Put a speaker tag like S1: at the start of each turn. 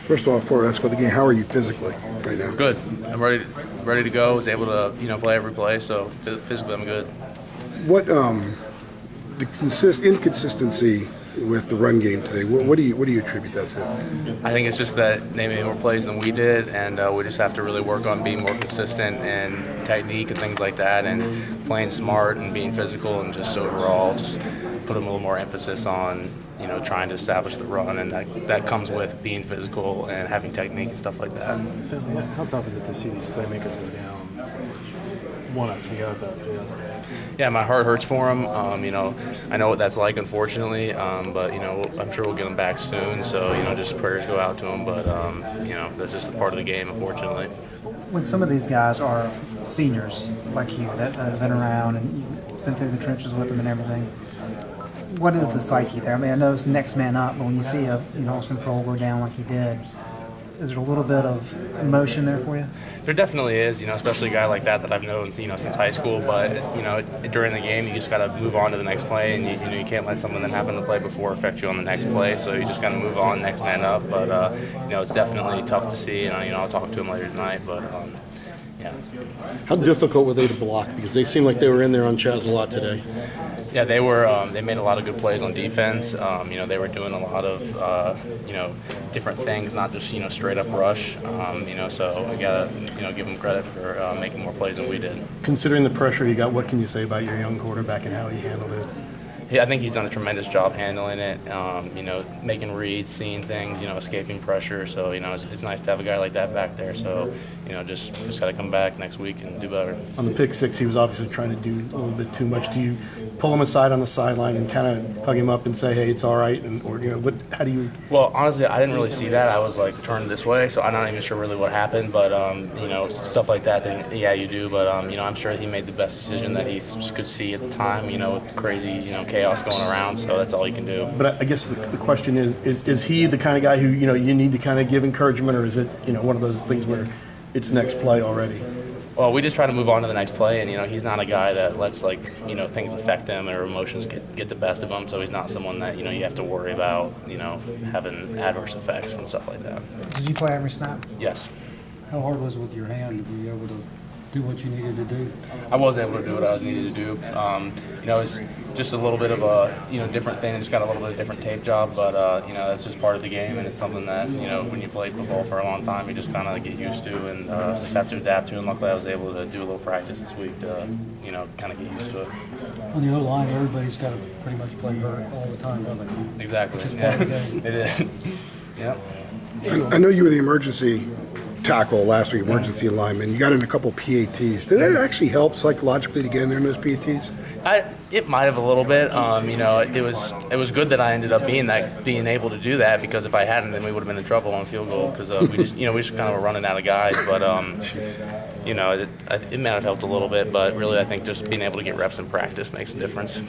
S1: First of all, before I ask about the game, how are you physically right now?
S2: Good. I'm ready to go. Was able to play every play, so physically I'm good.
S1: What the inconsistency with the run game today? What do you attribute that to?
S2: I think it's just that they made more plays than we did, and we just have to really work on being more consistent and technique and things like that, and playing smart and being physical, and just overall just put a little more emphasis on trying to establish the run, and that comes with being physical and having technique and stuff like that.
S3: How tough is it to see these playmakers go down one after the other?
S2: Yeah, my heart hurts for him. I know what that's like, unfortunately, but I'm sure we'll get him back soon. So just prayers go out to him. But that's just a part of the game, unfortunately.
S4: When some of these guys are seniors like you that have been around and you've been through the trenches with them and everything, what is the psyche there? I mean, I know it's next man up, but when you see a Austin Prohl go down like he did, is there a little bit of emotion there for you?
S2: There definitely is, especially a guy like that I've known, since high school. But during the game, you just got to move on to the next play, and you can't let something that happened the play before affect you on the next play. So you just got to move on, next man up. But it's definitely tough to see, and I'll talk to him later tonight. But yeah.
S5: How difficult were they to block? Because they seemed like they were in there on Chaz a lot today.
S2: Yeah, they were. They made a lot of good plays on defense. They were doing a lot of different things, not just straight up rush. So we gotta give them credit for making more plays than we did.
S5: Considering the pressure you got, what can you say about your young quarterback and how he handled it?
S2: Yeah, I think he's done a tremendous job handling it. Making reads, seeing things, escaping pressure. So it's nice to have a guy like that back there. So just got to come back next week and do better.
S5: On the pick six, he was obviously trying to do a little bit too much. Do you pull him aside on the sideline and kind of hug him up and say, "Hey, it's all right"? How do you?
S2: Well, honestly, I didn't really see that. I was turned this way, so I'm not even sure really what happened. But stuff like that, then yeah, you do. But I'm sure he made the best decision that he could see at the time. With crazy chaos going around, so that's all you can do.
S5: But I guess the question is he the kind of guy who you need to kind of give encouragement, or is it one of those things where it's next play already?
S2: Well, we just try to move on to the next play, and he's not a guy that lets things affect him or emotions get the best of him. So he's not someone that you have to worry about having adverse effects from stuff like that.
S4: Did you play every snap?
S2: Yes.
S6: How hard was it with your hand to be able to do what you needed to do?
S2: I was able to do what I was needed to do. It's just a little bit of a different thing. Just got a little bit of different tape job, but that's just part of the game, and it's something that when you played football for a long time, you just kind of get used to and just have to adapt to. And luckily, I was able to do a little practice this week to kind of get used to it.
S6: On the O-line, everybody's got to pretty much play hurt all the time, don't they?
S2: Exactly.
S6: Which is part of the game.
S2: It is. Yep.
S1: I know you were the emergency tackle last week, emergency lineman. You got in a couple PATs. Did that actually help psychologically to get in there in those PATs?
S2: It might have a little bit. It was good that I ended up being able to do that, because if I hadn't, then we would have been in trouble on field goal, because we just kind of were running out of guys. But it might have helped a little bit. But really, I think just being able to get reps in practice makes a difference.